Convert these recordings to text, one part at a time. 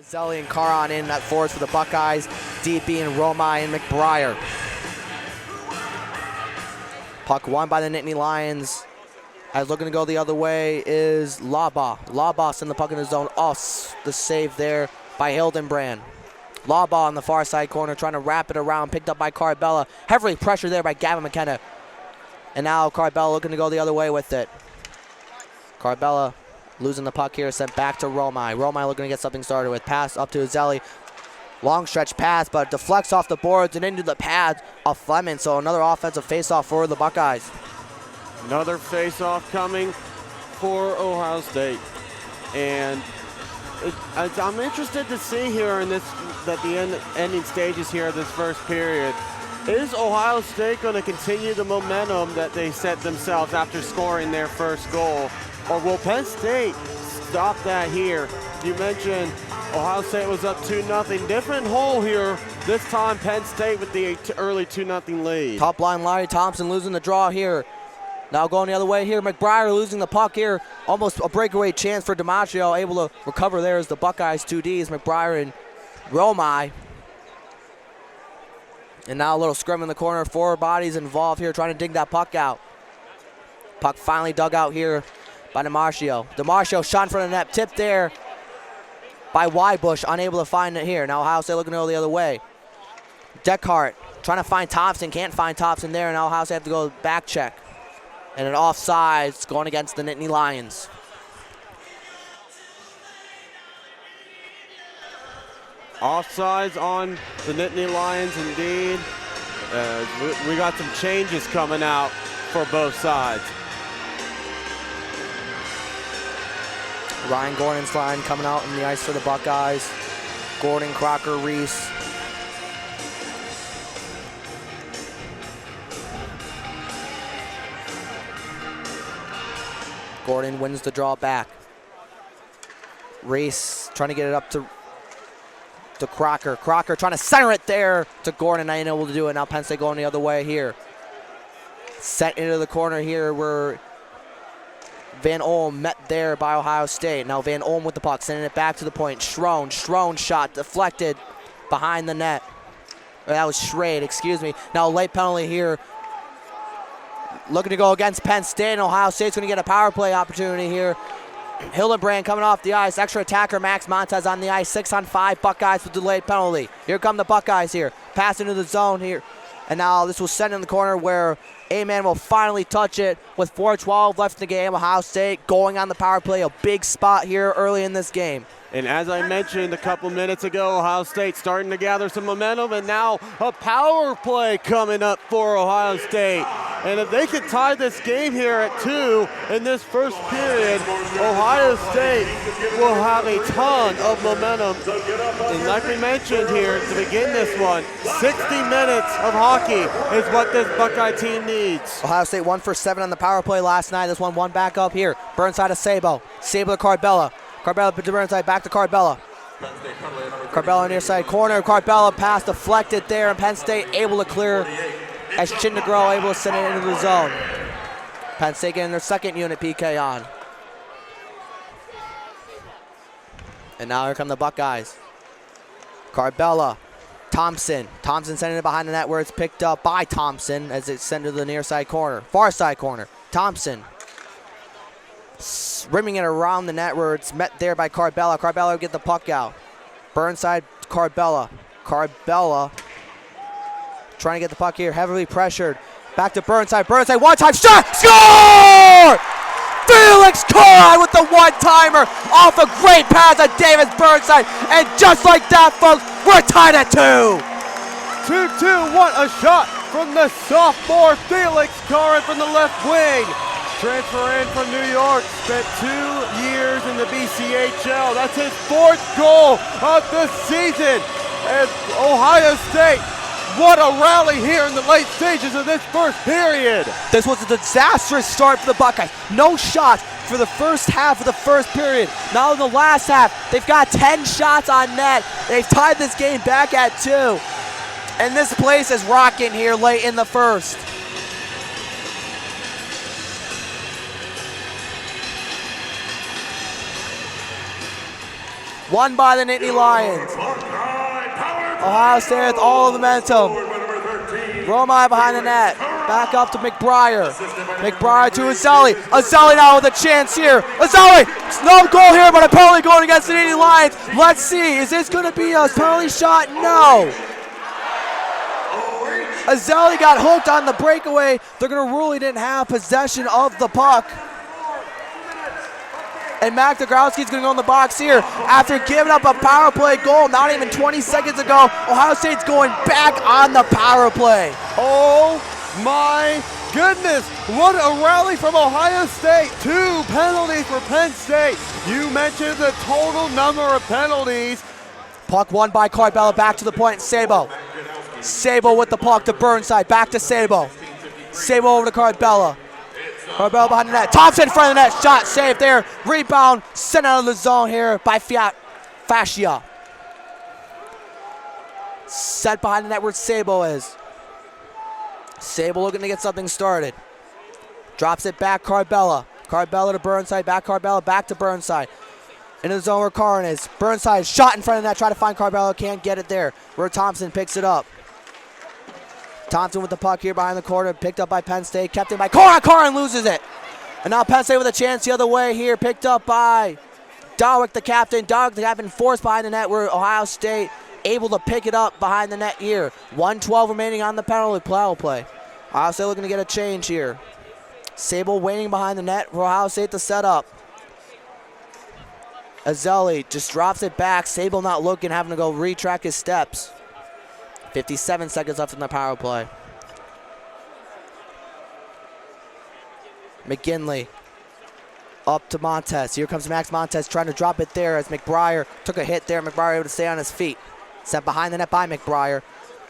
Zelli and Caron in at forwards for the Buckeyes. DB and Romai and McBriar. Puck won by the Nittany Lions. As looking to go the other way is Laba. Laba sending the puck in the zone. Oh, the save there by Hildenbrand. Laba on the far side corner trying to wrap it around. Picked up by Carbella. Heavily pressured there by Gavin McKenna. And now Carbella looking to go the other way with it. Carbella losing the puck here, sent back to Romai. Romai looking to get something started with. Pass up to Zelli. Long stretch pass, but deflects off the boards and into the pads of Fleming. So another offensive faceoff for the Buckeyes. Another faceoff coming for Ohio State. And I'm interested to see here in this, at the ending stages here of this first period. Is Ohio State going to continue the momentum that they set themselves after scoring their first goal? Or will Penn State stop that here? You mentioned Ohio State was up 2-0. Different hole here. This time Penn State with the early 2-0 lead. Top line Larry Thompson losing the draw here. Now going the other way here. McBriar losing the puck here. Almost a breakaway chance for DiMaggio. Able to recover there as the Buckeyes 2Ds. McBriar and Romai. And now a little scrum in the corner. Four bodies involved here trying to dig that puck out. Puck finally dug out here by DiMaggio. DiMaggio shot in front of the net. Tipped there by Wybush. Unable to find it here. Now Ohio State looking to go the other way. Deckhart trying to find Thompson. Can't find Thompson there. Now Ohio State have to go back check. And an offsides going against the Nittany Lions. Offsides on the Nittany Lions indeed. We got some changes coming out for both sides. Ryan Gordon's line coming out on the ice for the Buckeyes. Gordon, Crocker, Reese. Gordon wins the draw back. Reese trying to get it up to Crocker. Crocker trying to center it there to Gordon. Not able to do it. Now Penn State going the other way here. Sent into the corner here where Van Olm met there by Ohio State. Now Van Olm with the puck, sending it back to the point. Schroen shot deflected behind the net. Or that was Schrade, excuse me. Now a late penalty here. Looking to go against Penn State, and Ohio State's going to get a power play opportunity here. Hildenbrand coming off the ice. Extra attacker Max Montez on the ice. 6-on-5 Buckeyes with delayed penalty. Here come the Buckeyes here. Pass into the zone here. And now this will send in the corner where A-Man will finally touch it with 4:12 left in the game. Ohio State going on the power play. A big spot here early in this game. And as I mentioned a couple minutes ago, Ohio State starting to gather some momentum, and now a power play coming up for Ohio State. And if they could tie this game here at 2 in this first period, Ohio State will have a ton of momentum. And like we mentioned here to begin this one, 60 minutes of hockey is what this Buckeye team needs. Ohio State 1 for 7 on the power play last night. This one back up here. Burnside to Sabo. Sabo to Carbella. Carbella to Burnside, back to Carbella. Carbella near side corner. Carbella pass deflected there, and Penn State able to clear as Chindegro able to send it into the zone. Penn State getting their second unit PK on. And now here come the Buckeyes. Carbella, Thompson. Thompson sending it behind the net where it's picked up by Thompson as it's sent to the near side corner. Far side corner. Thompson. Rimming it around the net where it's met there by Carbella. Carbella will get the puck out. Burnside, Carbella. Carbella trying to get the puck here, heavily pressured. Back to Burnside. Burnside, one-time shot! Score! Felix Coran with the one-timer off a great pass of Davis Burnside. And just like that, folks, we're tied at 2. 2-2, what a shot from the sophomore Felix Coran from the left wing. Transfer in from New York, spent 2 years in the BCHL. That's his 4th goal of the season. And Ohio State, what a rally here in the late stages of this first period. This was a disastrous start for the Buckeyes. No shots for the first half of the first period. Now in the last half, they've got 10 shots on net. They've tied this game back at 2. And this place is rocking here late in the first. Won by the Nittany Lions. Ohio State with all of the momentum. Romai behind the net. Back up to McBriar. McBriar to Azzelli. Azzelli now with a chance here. Azzelli! No goal here, but a penalty going against the Nittany Lions. Let's see. Is this going to be a penalty shot? No. Azzelli got hooked on the breakaway. They're going to rule he didn't have possession of the puck. And Mac Dogrowski's going to go in the box here. After giving up a power play goal not even 20 seconds ago, Ohio State's going back on the power play. Oh my goodness, what a rally from Ohio State. 2 penalties for Penn State. You mentioned the total number of penalties. Puck won by Carbella, back to the point, Sabo. Sabo with the puck to Burnside, back to Sabo. Sabo over to Carbella. Carbella behind the net, Thompson in front of the net, shot saved there. Rebound, sent out of the zone here by Fascia. Set behind the net where Sabo is. Sabo looking to get something started. Drops it back, Carbella. Carbella to Burnside, back Carbella, back to Burnside. Into the zone where Karin is. Burnside shot in front of the net, try to find Carbella, can't get it there. Where Thompson picks it up. Thompson with the puck here behind the corner, picked up by Penn State, kept in by Karin. Karin loses it. And now Penn State with a chance the other way here, picked up by Darwick, the captain. Darwick, the captain, forced behind the net where Ohio State able to pick it up behind the net here. 1:12 remaining on the penalty play. Ohio State looking to get a change here. Sable waiting behind the net for Ohio State to set up. Azzelli just drops it back. Sable not looking, having to go retrack his steps. 57 seconds left in the power play. McGinley up to Montez. Here comes Max Montez trying to drop it there as McBriar took a hit there. McBriar able to stay on his feet. Sent behind the net by McBriar.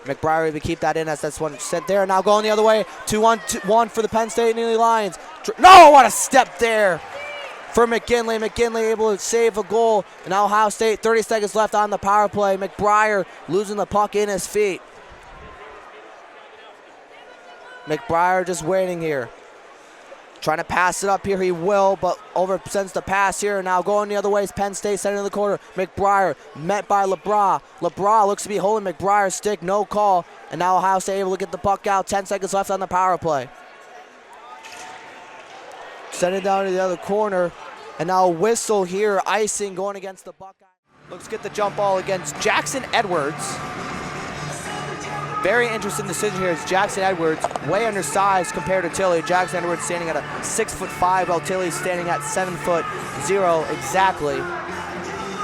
McBriar able to keep that in as that's one sent there. Now going the other way. 2-1 for the Penn State Nittany Lions. No, what a step there for McGinley. McGinley able to save a goal. And now Ohio State, 30 seconds left on the power play. McBriar losing the puck in his feet. McBriar just waiting here. Trying to pass it up here, he will, but oversends the pass here. Now going the other way is Penn State, center in the corner. McBriar met by LeBras. LeBras looks to be holding McBriar's stick, no call. And now Ohio State able to get the puck out. 10 seconds left on the power play. Send it down to the other corner. And now a whistle here, icing going against the Buckeyes. Looks to get the jump ball against Jackson Edwards. Very interesting decision here is Jackson Edwards, way undersized compared to Tilly. Jackson Edwards standing at a 6'5", while Tilly's standing at 7'0" exactly.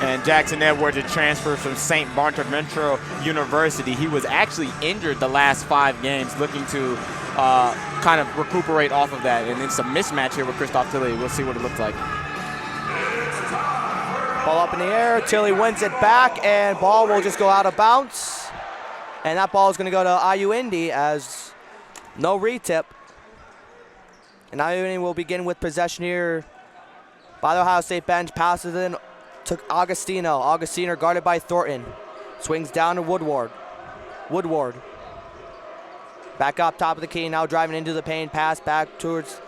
And Jackson Edwards, a transfer from St. Bonaventure University. He was actually injured the last 5 games, looking to kind of recuperate off of that. And it's a mismatch here with Christoph Tilly. We'll see what it looks like. Ball up in the air, Tilly wins it back, and ball will just go out of bounds. And that ball is going to go to IU Indy as no retip. And IU Indy will begin with possession here by the Ohio State bench. Passes in to Augustino. Augustino guarded by Thornton. Swings down to Woodward. Woodward. Back up top of the key, now driving into the paint. Pass back towards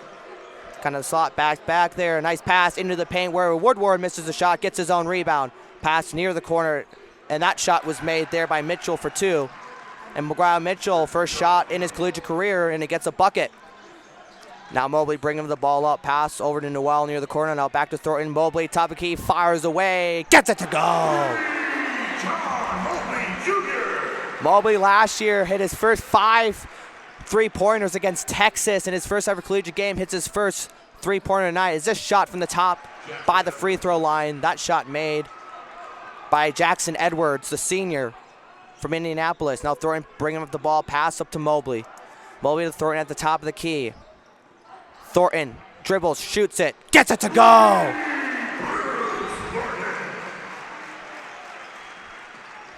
kind of slot back there. A nice pass into the paint where Woodward misses the shot, gets his own rebound. Pass near the corner, and that shot was made there by Mitchell for 2. And McGraw Mitchell, first shot in his collegiate career, and it gets a bucket. Now Mobley bringing the ball up, pass over to Noel near the corner. Now back to Thornton. Mobley, top of key, fires away, gets it to go. Mobley last year hit his first 5 3-pointers against Texas in his first ever collegiate game. Hits his first 3-pointer tonight. Is this shot from the top by the free throw line? That shot made by Jackson Edwards, the senior from Indianapolis. Now Thornton bringing up the ball, pass up to Mobley. Mobley to Thornton at the top of the key. Thornton dribbles, shoots it, gets it to go.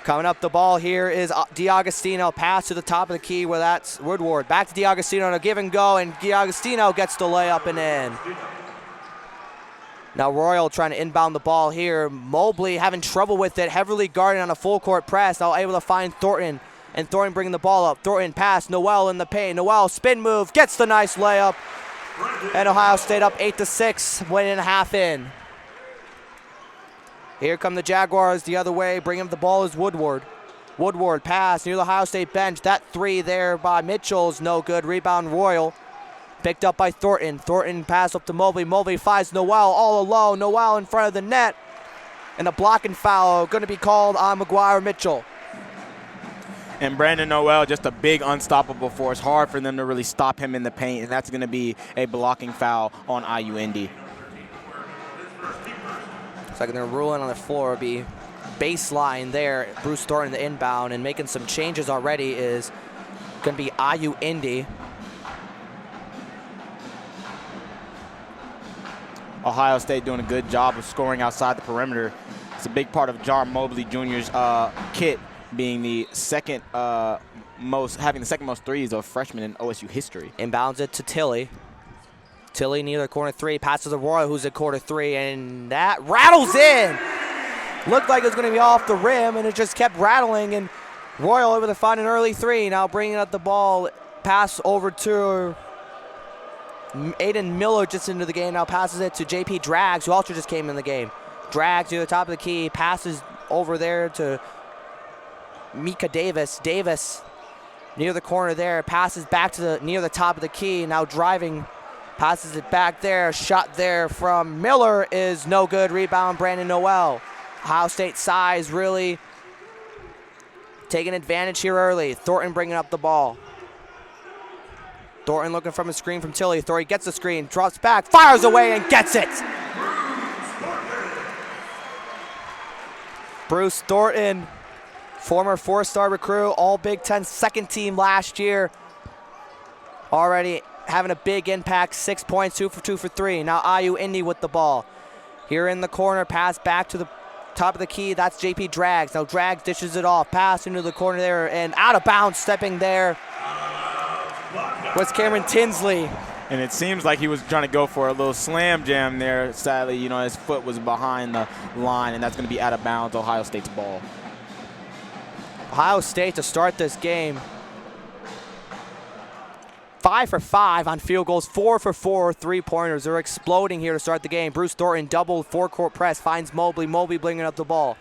Coming up the ball here is DiAgostino. Pass to the top of the key where that's Woodward. Back to DiAgostino to give and go, and DiAgostino gets the layup and in. Now Royal trying to inbound the ball here. Mobley having trouble with it, heavily guarded on a full court press. Now able to find Thornton, and Thornton bringing the ball up. Thornton pass, Noel in the paint. Noel spin move, gets the nice layup. And Ohio State up 8-6, 1.5 in. Here come the Jaguars the other way. Bringing up the ball is Woodward. Woodward pass near the Ohio State bench. That three there by Mitchell is no good. Rebound Royal. Picked up by Thornton. Thornton pass up to Mobley. Mobley finds Noel all alone. Noel in front of the net. And a blocking foul going to be called on McGuire Mitchell. And Brandon Noel, just a big unstoppable force. Hard for them to really stop him in the paint, and that's going to be a blocking foul on IU Indy. So they're ruling on the floor. Be baseline there. Bruce Thornton the inbound and making some changes already is going to be IU Indy. Ohio State doing a good job of scoring outside the perimeter. It's a big part of John Mobley Jr.'s kit, being the having the second most threes of freshmen in OSU history. Inbounds it to Tilly. Tilly near the corner three, passes to Royal, who's at quarter three, and that rattles in. Looked like it was going to be off the rim, and it just kept rattling, and Royal able to find an early three. Now bringing up the ball, pass over to Aiden Miller just into the game. Now passes it to JP Drags, who also just came in the game. Drags to the top of the key, passes over there to Mika Davis. Davis near the corner there, passes back to near the top of the key. Now driving, passes it back there. Shot there from Miller is no good. Rebound Brandon Noel. Ohio State size really taking advantage here early. Thornton bringing up the ball. Thornton looking from a screen from Tilly. Thornton gets the screen, drops back, fires away, and gets it. Bruce Thornton, former four-star recruit, all Big Ten second team last year. Already having a big impact, 6 points, 2 for 2 for 3. Now IU Indy with the ball. Here in the corner, pass back to the top of the key. That's JP Drags. Now Drags dishes it off, pass into the corner there, and out of bounds, stepping there was Cameron Tinsley. And it seems like he was trying to go for a little slam jam there. Sadly, his foot was behind the line, and that's going to be out of bounds, Ohio State's ball. Ohio State to start this game, 5 for 5 on field goals, 4 for 4 three-pointers. They're exploding here to start the game. Bruce Thornton double four-court press, finds Mobley. Mobley bringing up the ball.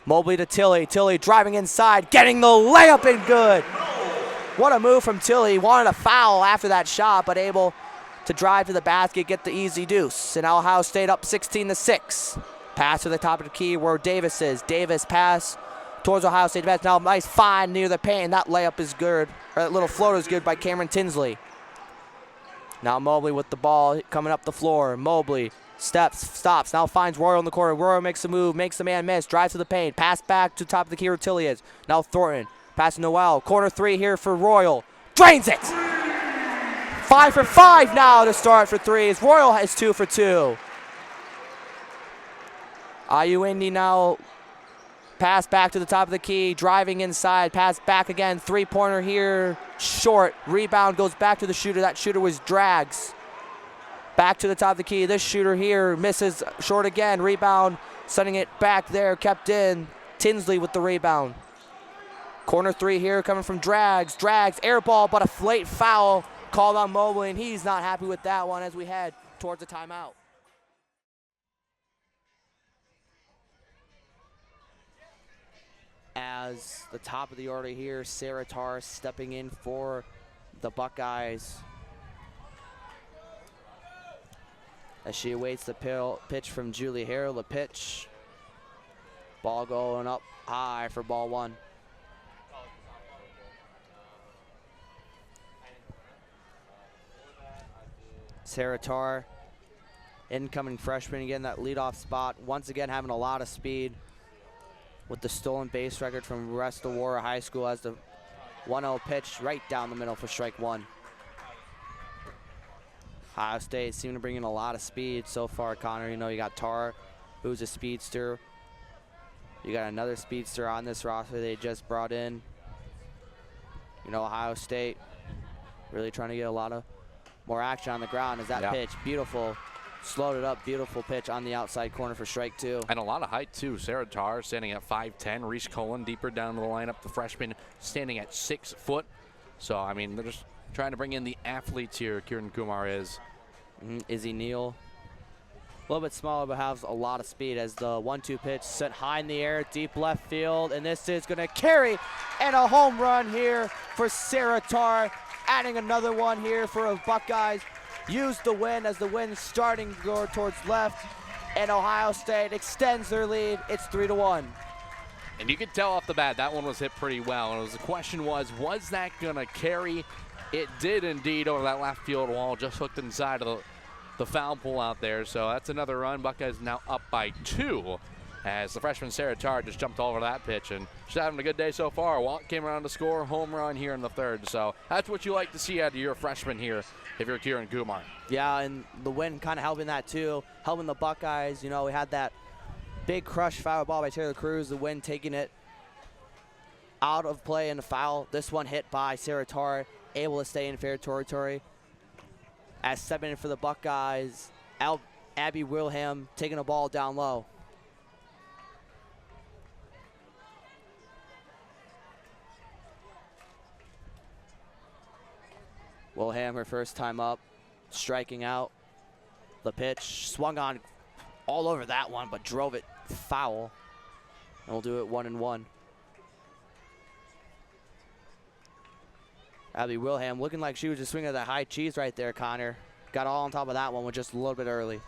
Mobley to Tilly. Tilly driving inside, getting the layup in good. What a move from Tilly. Wanted a foul after that shot, but able to drive to the basket, get the easy deuce. And Ohio State up 16-6. Pass to the top of the key where Davis is. Davis pass towards Ohio State defense. Now nice find near the paint, and that layup is good. Or that little floater is good by Cameron Tinsley. Now Mobley with the ball coming up the floor. Mobley steps, stops, now finds Royal in the corner. Royal makes a move, makes the man miss, drives to the paint, pass back to top of the key where Tilly is. Now Thornton, pass to Noel. Corner three here for Royal. Drains it! 5 for 5 now to start for threes. Royal has 2 for 2. IU Indy now pass back to the top of the key, driving inside, pass back again, three-pointer here, short. Rebound goes back to the shooter. That shooter was Drags. Back to the top of the key. This shooter here misses short again. Rebound, sending it back there, kept in. Tinsley with the rebound. Corner three here coming from Drags. Drags, air ball, but a late foul called on Mobley, and he's not happy with that one as we head towards the timeout. As the top of the order here, Sarah Tarr stepping in for the Buckeyes as she awaits the pitch from Julie Harrell. The pitch, ball going up high for ball one. Sarah Tarr, incoming freshman, again that leadoff spot, once again having a lot of speed with the stolen base record from Rest Aurora High School as the 1-0 pitch right down the middle for strike one. Ohio State seem to bring in a lot of speed so far, Connor. You got Tarr, who's a speedster. You got another speedster on this roster they just brought in. Ohio State really trying to get a lot of more action on the ground as that pitch, beautiful, slowed it up, beautiful pitch on the outside corner for strike two. And a lot of height too. Sarah Tarr standing at 5'10", Reese Cullen deeper down the lineup, the freshman standing at 6 foot. So, they're just trying to bring in the athletes here. Kieran Kumar is. Izzy Neal A little bit smaller, but has a lot of speed as the 1-2 pitch sent high in the air, deep left field, and this is going to carry and a home run here for Sarah Tarr, adding another one here for the Buckeyes. Use the wind as the wind's starting to go towards left, and Ohio State extends their lead. It's 3-1. And you could tell off the bat that one was hit pretty well. And the question was that going to carry? It did indeed over that left field wall, just hooked inside of the foul pole out there. So that's another run. Buckeyes now up by 2 as the freshman Sarah Tarr just jumped all over that pitch. And she's having a good day so far. Walt came around to score, home run here in the 3rd. So that's what you like to see out of your freshman here if you're Kieran Kumar. Yeah, and the wind kind of helping that too, helping the Buckeyes. You know, we had that big crush foul ball by Taylor Cruz, the wind taking it out of play in the foul. This one hit by Sarah Tarr, able to stay in fair territory. As stepping in for the Buckeyes, Abby Wilhelm taking a ball down low. Wilhelm, her first time up, striking out. The pitch swung on all over that one, but drove it foul. And we'll do it 1-1. Abby Wilhelm looking like she was just swinging that high cheese right there, Connor. Got all on top of that one with just a little bit early.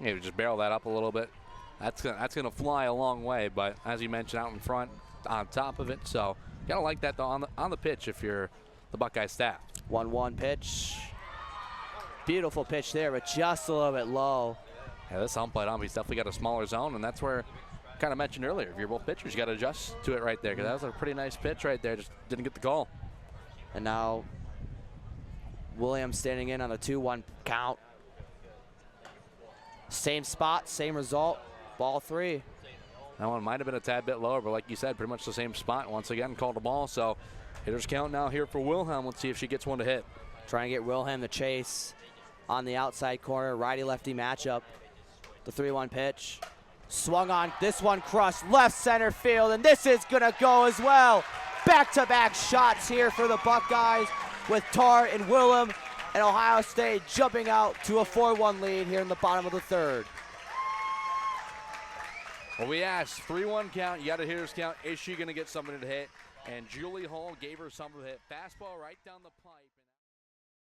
Yeah, just barrel that up a little bit. That's gonna fly a long way, but as you mentioned, out in front, on top of it. So you gotta like that though on the pitch if you're the Buckeye staff. 1-1 pitch. Beautiful pitch there, but just a little bit low. Yeah, this home plate he's definitely got a smaller zone, and that's where kind of mentioned earlier. If you're both pitchers, you got to adjust to it right there because that was a pretty nice pitch right there. Just didn't get the call. And now Williams standing in on a 2-1 count. Same spot, same result, ball 3. That one might have been a tad bit lower, but like you said, pretty much the same spot. Once again, called the ball. So hitters count now here for Wilhelm. Let's see if she gets one to hit. Trying to get Wilhelm to chase on the outside corner, righty-lefty matchup. The 3-1 pitch. Swung on, this one crushed left center field, and this is gonna go as well. Back-to-back shots here for the Buckeyes with Tarr and Wilhelm, and Ohio State jumping out to a 4-1 lead here in the bottom of the 3rd. Well, we asked 3-1 count. You got a hitter's count. Is she going to get somebody to hit? And Julie Hall gave her something to hit. Fastball right down the pipe.